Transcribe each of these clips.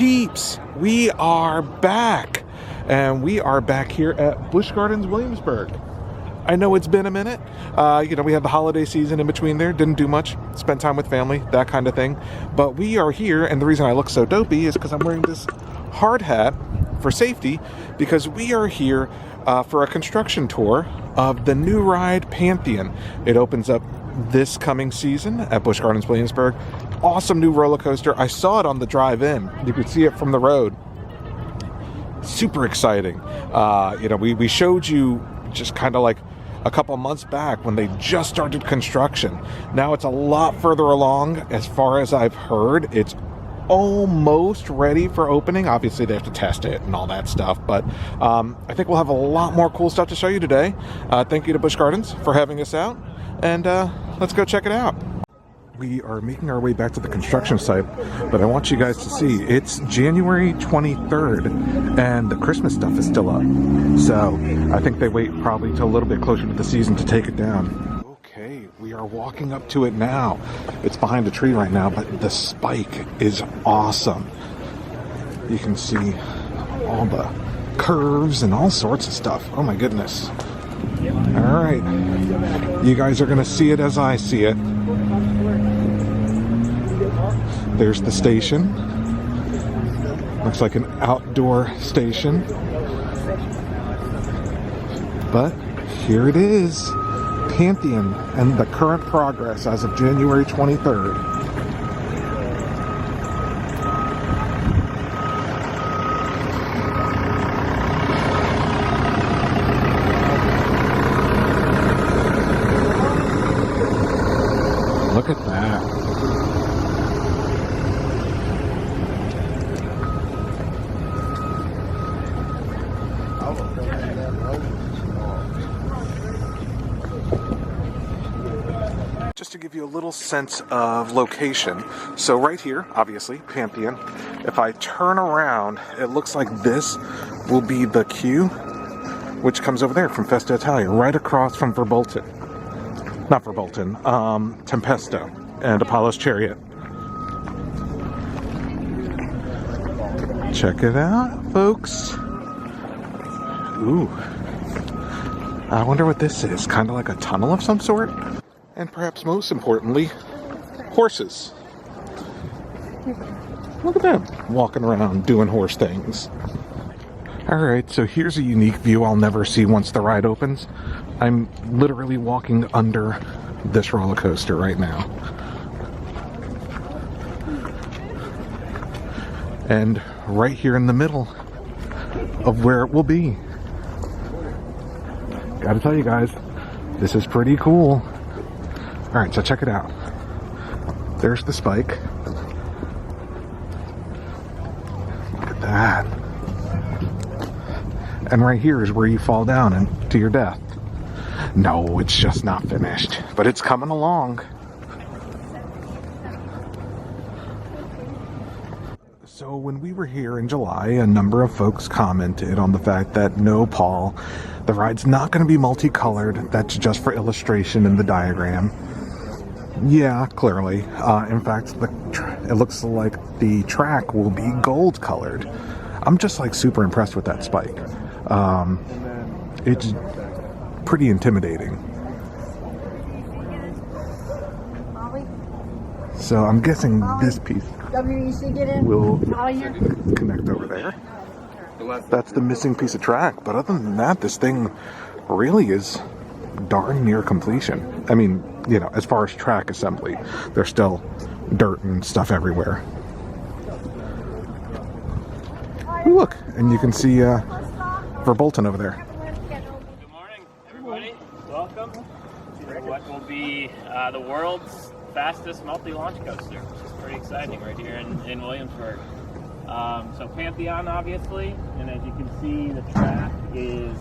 peeps? We are back, and we are back here at Busch Gardens Williamsburg. I know it's been a minute. We had the holiday season in between there. Didn't do much. Spent time with family, that kind of thing. But we are here, and the reason I look so dopey is because I'm wearing this hard hat for safety, because we are here for a construction tour of the new ride Pantheon. It opens up this coming season at Busch Gardens Williamsburg. Awesome new roller coaster. I saw it on the drive-in. You could see it from the road. Super exciting. We showed you just kind of like a couple months back when they just started construction. Now it's a lot further along. As far as I've heard, it's almost ready for opening. Obviously they have to test it and all that stuff, but I think we'll have a lot more cool stuff to show you today. Thank you to Busch Gardens for having us out, and let's go check it out. We are making our way back to the construction site, but I want you guys to see it's January 23rd and the Christmas stuff is still up. So I think they wait probably till a little bit closer to the season to take it down. Okay, we are walking up to it now. It's behind a tree right now, but the spike is awesome. You can see all the curves and all sorts of stuff. Oh my goodness. All right, you guys are gonna see it as I see it. There's the station. Looks like an outdoor station. But here it is, Pantheon, and the current progress as of January 23rd. Look at that. Just to give you a little sense of location. So right here, obviously, Pantheon. If I turn around, it looks like this will be the queue, which comes over there from Festa Italia, right across from Verbolten. Not Verbolten, Tempesto and Apollo's Chariot. Check it out, folks. Ooh. I wonder what this is. Kind of like a tunnel of some sort? And perhaps most importantly, horses. Look at them walking around doing horse things. Alright, so here's a unique view I'll never see once the ride opens. I'm literally walking under this roller coaster right now. And right here in the middle of where it will be. Gotta tell you guys, this is pretty cool. Alright, so check it out. There's the spike. Look at that. And right here is where you fall down and to your death. No, it's just not finished, but it's coming along. So when we were here in July, a number of folks commented on the fact that no, Paul, the ride's not going to be multicolored. That's just for illustration in the diagram. Yeah, clearly. In fact, it looks like the track will be gold colored. I'm just like super impressed with that spike. It's pretty intimidating. So I'm guessing this piece will connect over there. That's the missing piece of track. But other than that, this thing really is darn near completion. I mean, as far as track assembly, there's still dirt and stuff everywhere. Look, and you can see Verbolten over there. Good morning, everybody. Welcome to what will be the world's fastest multi-launch coaster, which is pretty exciting right here in Williamsburg. So Pantheon, obviously, and as you can see, the track is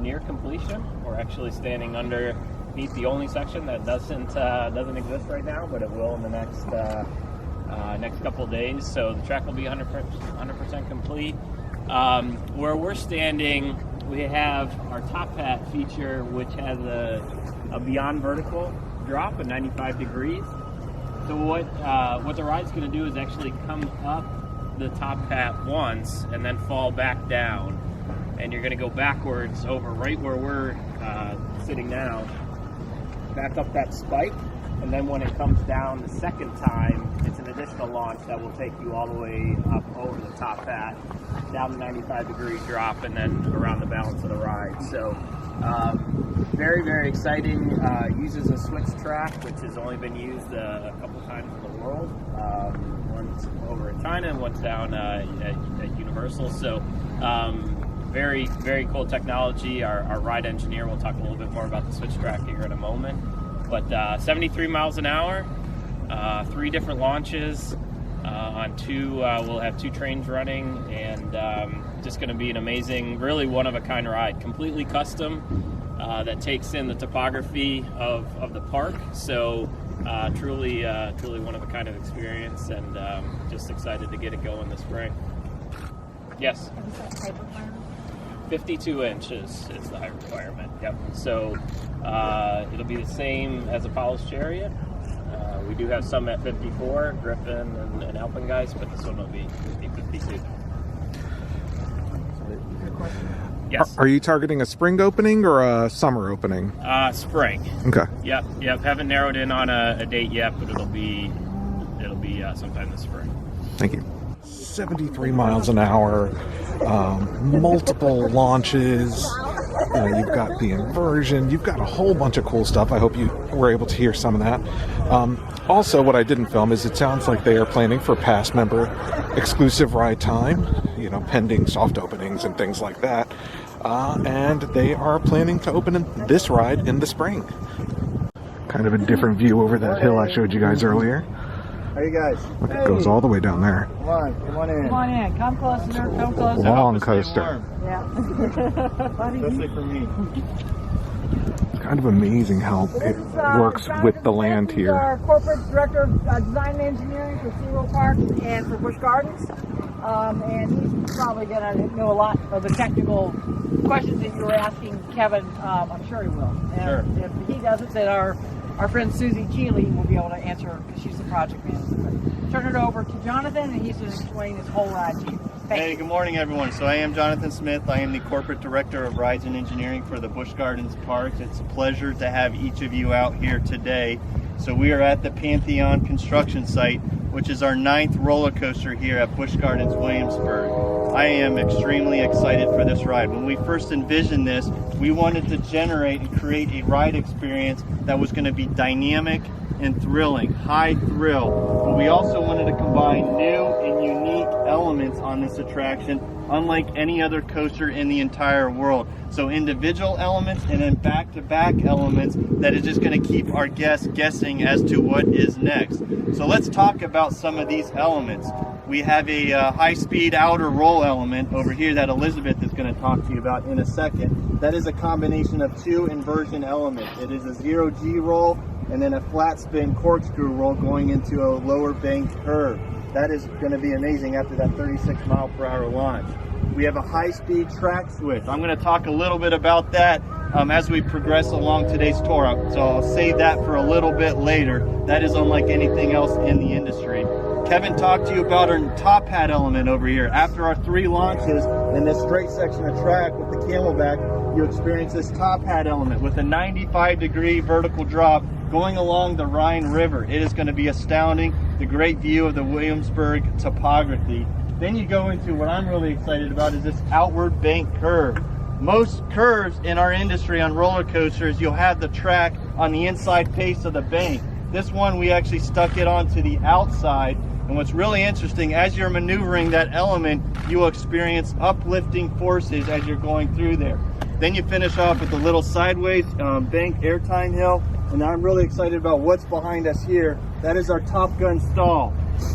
near completion. We're actually standing underneath the only section that doesn't exist right now, but it will in the next couple of days. So the track will be 100% complete. Where we're standing, we have our top hat feature, which has a beyond vertical drop at 95 degrees. So what the ride's going to do is actually come up the top hat once and then fall back down. And you're going to go backwards over right where we're sitting now, back up that spike. And then when it comes down the second time, it's an additional launch that will take you all the way up over the top hat, down the 95-degree drop, and then around the balance of the ride. So very, very exciting. Uses a switch track, which has only been used a couple times in the world. One's over in China and one's down at Universal. So very, very cool technology. Our ride engineer will talk a little bit more about the switch track here in a moment. But 73 miles an hour, 3 different launches on 2. We'll have 2 trains running, and just going to be an amazing, really one-of-a-kind ride. Completely custom, that takes in the topography of the park. So truly one-of-a-kind of experience, and just excited to get it going this spring. Yes? 52 inches is the height requirement. Yep. So it'll be the same as Apollo's Chariot. We do have some at 54, Griffin and Alpengeist, but this one will be 52. Yes. Are you targeting a spring opening or a summer opening? Spring. Okay. Yep. Haven't narrowed in on a date yet, but it'll be sometime this spring. Thank you. 73 miles an hour, multiple launches. You've got the inversion. You've got a whole bunch of cool stuff. I hope you were able to hear some of that. Also, what I didn't film is it sounds like they are planning for pass member exclusive ride time, pending soft openings and things like that. And they are planning to open this ride in the spring. Kind of a different view over that hill I showed you guys earlier. How are you guys? It goes all the way down there. Come on in. Come on in. Come closer. Come closer. Long coaster. Yeah. Especially for me. It's kind of amazing how it works with the land He's here. our corporate director of design and engineering for SeaWorld Park and for Busch Gardens. And he's probably going to know a lot of the technical questions that you were asking Kevin. I'm sure he will. And Sure. if he doesn't, then our friend Susie Keeley will be able to answer because she's the project manager. But turn it over to Jonathan, and he's going to explain this whole ride to you. Hey, good morning, everyone. So I am Jonathan Smith. I am the corporate director of rides and engineering for the Busch Gardens Park. It's a pleasure to have each of you out here today. So we are at the Pantheon construction site, which is our 9th roller coaster here at Busch Gardens Williamsburg. I am extremely excited for this ride. When we first envisioned this, we wanted to generate and create a ride experience that was going to be dynamic and thrilling, high thrill. But we also wanted to combine new and unique elements on this attraction, unlike any other coaster in the entire world. So individual elements and then back-to-back elements that is just going to keep our guests guessing as to what is next. So let's talk about some of these elements. We have a high-speed outer roll element over here that Elizabeth is going to talk to you about in a second. That is a combination of 2 inversion elements. It is a 0G roll and then a flat spin corkscrew roll going into a lower bank curve. That is going to be amazing after that 36 mile per hour launch. We have a high-speed track switch. I'm going to talk a little bit about that as we progress along today's tour. So I'll save that for a little bit later. That is unlike anything else in the industry. Kevin talked to you about our top hat element over here. After our 3 launches in this straight section of track with the camelback, you experience this top hat element with a 95-degree vertical drop going along the Rhine River. It is going to be astounding, the great view of the Williamsburg topography. Then you go into what I'm really excited about is this outward bank curve. Most curves in our industry on roller coasters, you'll have the track on the inside face of the bank. This one, we actually stuck it onto the outside. And what's really interesting, as you're maneuvering that element, you will experience uplifting forces as you're going through there. Then you finish off with a little sideways bank airtime hill. And I'm really excited about what's behind us here. That is our Top Gun stall.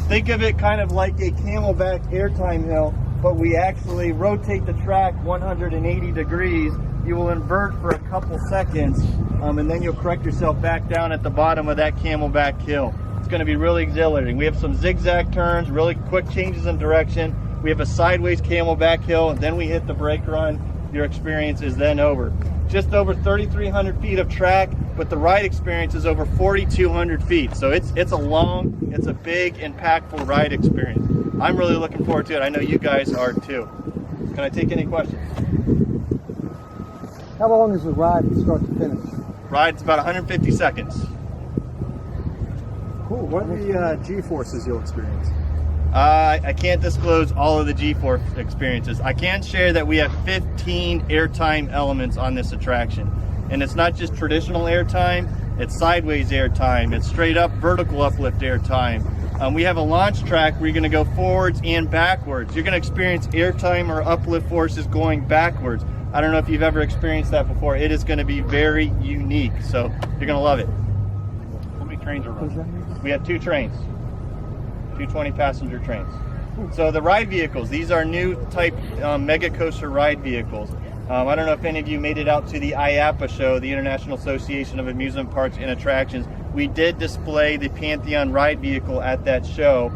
Think of it kind of like a camelback airtime hill, but we actually rotate the track 180 degrees. You will invert for a couple seconds, and then you'll correct yourself back down at the bottom of that camelback hill. It's going to be really exhilarating. We have some zigzag turns, really quick changes in direction. We have a sideways camelback hill, and then we hit the brake run. Your experience is then over. Just over 3,300 feet of track, but the ride experience is over 4,200 feet. So it's a long, it's a big, impactful ride experience. I'm really looking forward to it. I know you guys are too. Can I take any questions? How long is the ride from start to finish? Ride's about 150 seconds. Cool. What are the G-forces you'll experience? I can't disclose all of the G-force experiences. I can share that we have 15 airtime elements on this attraction. And it's not just traditional airtime, it's sideways airtime, it's straight up vertical uplift airtime. We have a launch track where you're going to go forwards and backwards. You're going to experience airtime or uplift forces going backwards. I don't know if you've ever experienced that before. It is going to be very unique, so you're going to love it. How many trains are running? We have 2 trains, 2 20-passenger trains. So the ride vehicles, these are new type mega coaster ride vehicles. I don't know if any of you made it out to the IAAPA show, the International Association of Amusement Parks and Attractions. We did display the Pantheon ride vehicle at that show.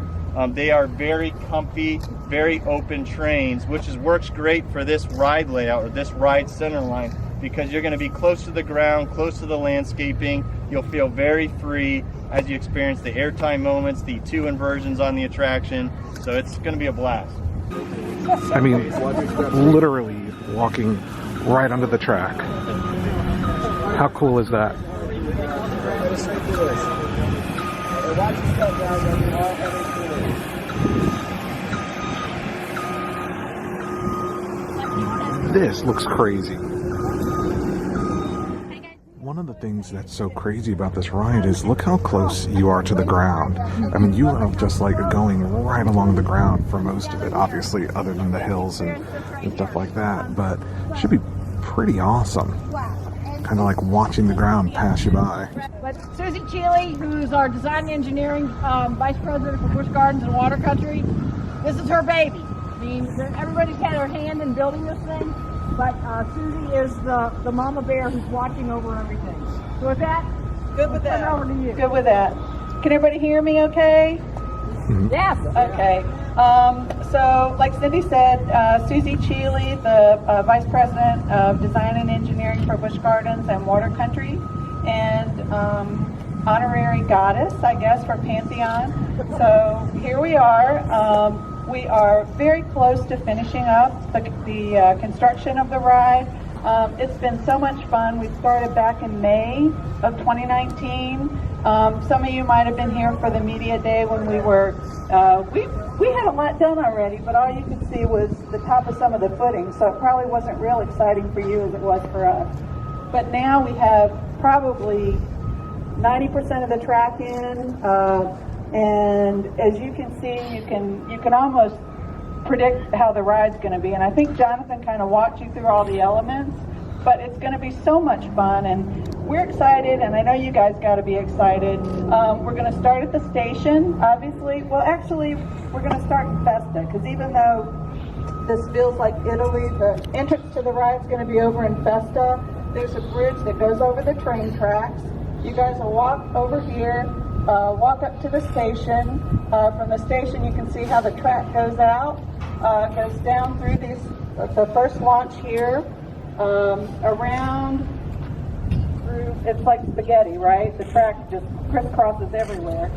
They are very comfy, very open trains, which works great for this ride layout or this ride center line because you're going to be close to the ground, close to the landscaping. You'll feel very free as you experience the airtime moments, the 2 inversions on the attraction. So it's going to be a blast. I mean, literally walking right under the track. How cool is that? This looks crazy. One of the things that's so crazy about this ride is look how close you are to the ground. I mean, you are just like going right along the ground for most of it, obviously, other than the hills and stuff like that, but it should be pretty awesome. Kind of like watching the ground pass you by. But Susie Cheeley, who's our design and engineering vice president for Busch Gardens and Water Country, this is her baby. I mean, everybody's had her hand in building this thing, but Susie is the mama bear who's watching over everything. So with that, good with that. Over to you. Good with that. Can everybody hear me okay? Yes. Okay. So like Cindy said, Susie Cheeley, the Vice President of Design and Engineering for Busch Gardens and Water Country, and honorary goddess, I guess, for Pantheon. So here we are. We are very close to finishing up the construction of the ride. It's been so much fun. We started back in May of 2019. Some of you might have been here for the media day when we were, we had a lot done already, but all you could see was the top of some of the footing, so it probably wasn't real exciting for you as it was for us. But now we have probably 90% of the track in, and as you can see, you can almost predict how the ride's going to be. And I think Jonathan kind of walked you through all the elements, but it's going to be so much fun, and we're excited, and I know you guys got to be excited. We're going to start at the station, obviously. Well, actually, we're going to start in Festa, because even though this feels like Italy, the entrance to the ride's going to be over in Festa. There's a bridge that goes over the train tracks. You guys will walk over here, walk up to the station. From the station, you can see how the track goes out. Goes down through the first launch here, around through, it's like spaghetti, right? The track just crisscrosses everywhere.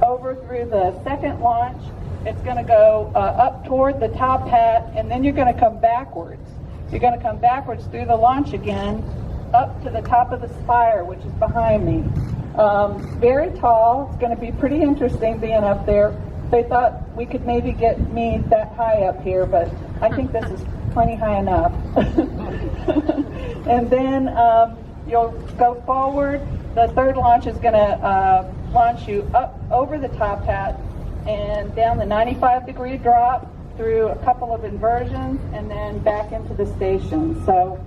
Over through the second launch, it's going to go up toward the top hat, and then you're going to come backwards. You're going to come backwards through the launch again, up to the top of the spire, which is behind me. Very tall. It's going to be pretty interesting being up there. They thought we could maybe get me that high up here, but I think this is plenty high enough. And then you'll go forward. The third launch is going to launch you up over the top hat and down the 95-degree drop through a couple of inversions and then back into the station. So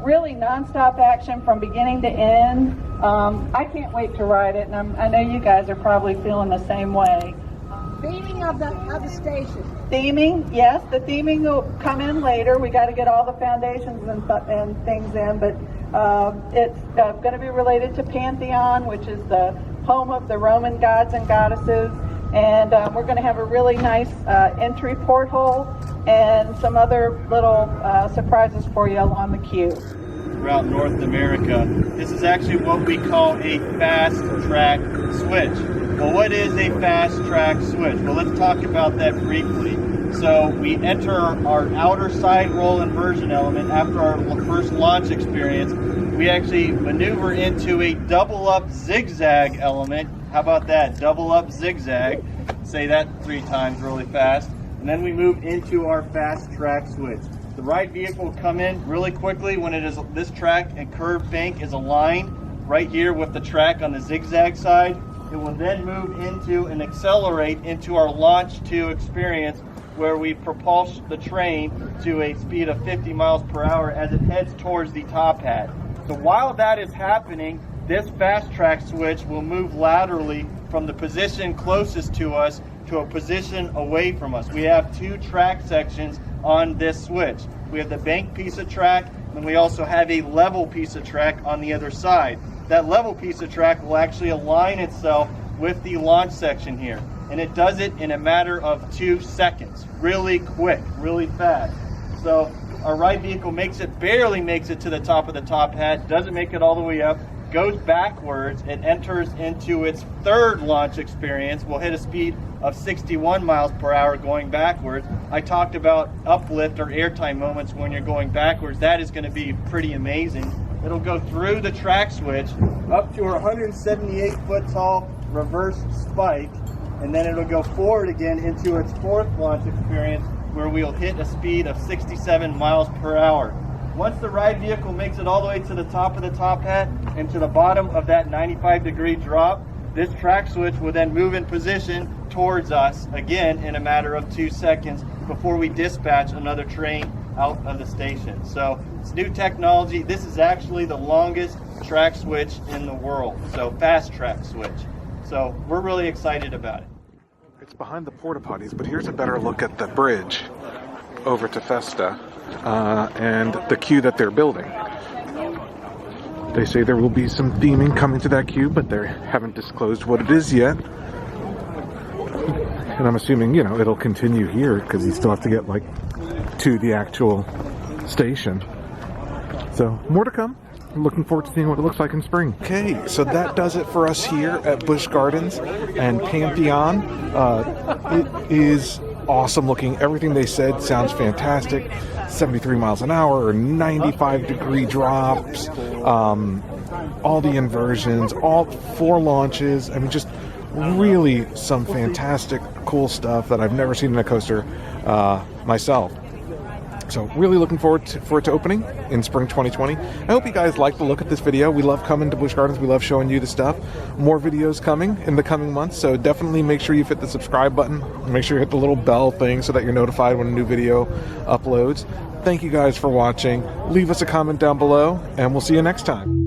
really nonstop action from beginning to end. I can't wait to ride it, and I know you guys are probably feeling the same way. Theming of the station. Theming, yes, the theming will come in later. We got to get all the foundations and things in, but it's going to be related to Pantheon, which is the home of the Roman gods and goddesses, and we're going to have a really nice entry porthole and some other little surprises for you along the queue. Throughout North America, this is actually what we call a fast track switch. Well, what is a fast track switch? Well, let's talk about that briefly. So we enter our outer side roll inversion element after our first launch experience. We actually maneuver into a double up zigzag element. How about that? Double up zigzag. Say that 3 times really fast. And then we move into our fast track switch. The ride vehicle will come in really quickly when it is this track and curved bank is aligned right here with the track on the zigzag side. It will then move into and accelerate into our launch 2 experience, where we propulse the train to a speed of 50 miles per hour as it heads towards the top hat. So while that is happening, this fast track switch will move laterally from the position closest to us to a position away from us. We have 2 track sections on this switch. We have the bank piece of track, and we also have a level piece of track on the other side. That level piece of track will actually align itself with the launch section here. And it does it in a matter of 2 seconds. Really quick, really fast. So our ride vehicle barely makes it to the top of the top hat, doesn't make it all the way up, goes backwards, it enters into its 3rd launch experience. We'll hit a speed of 61 miles per hour going backwards. I talked about uplift or airtime moments when you're going backwards. That is going to be pretty amazing. It'll go through the track switch up to our 178 foot tall reverse spike, and then it'll go forward again into its 4th launch experience, where we'll hit a speed of 67 miles per hour. Once the ride vehicle makes it all the way to the top of the top hat and to the bottom of that 95-degree drop, this track switch will then move in position towards us again in a matter of 2 seconds before we dispatch another train out of the station. So it's new technology. This is actually the longest track switch in the world. So fast track switch. So we're really excited about it. It's behind the porta potties, but here's a better look at the bridge over to Festa and the queue that they're building. They say there will be some theming coming to that queue, but they haven't disclosed what it is yet. And I'm assuming, you know, it'll continue here because you still have to get like to the actual station. So more to come. I'm looking forward to seeing what it looks like in spring. Okay, so that does it for us here at Busch Gardens and Pantheon. It is awesome looking. Everything they said sounds fantastic. 73 miles an hour, 95-degree drops, all the inversions, all 4 launches. I mean, just really some fantastic, cool stuff that I've never seen in a coaster myself. So really looking forward for it to opening in spring 2020. I hope you guys like the look at this video. We love coming to Busch Gardens. We love showing you the stuff. More videos coming in the coming months. So definitely make sure you hit the subscribe button. Make sure you hit the little bell thing so that you're notified when a new video uploads. Thank you guys for watching. Leave us a comment down below and we'll see you next time.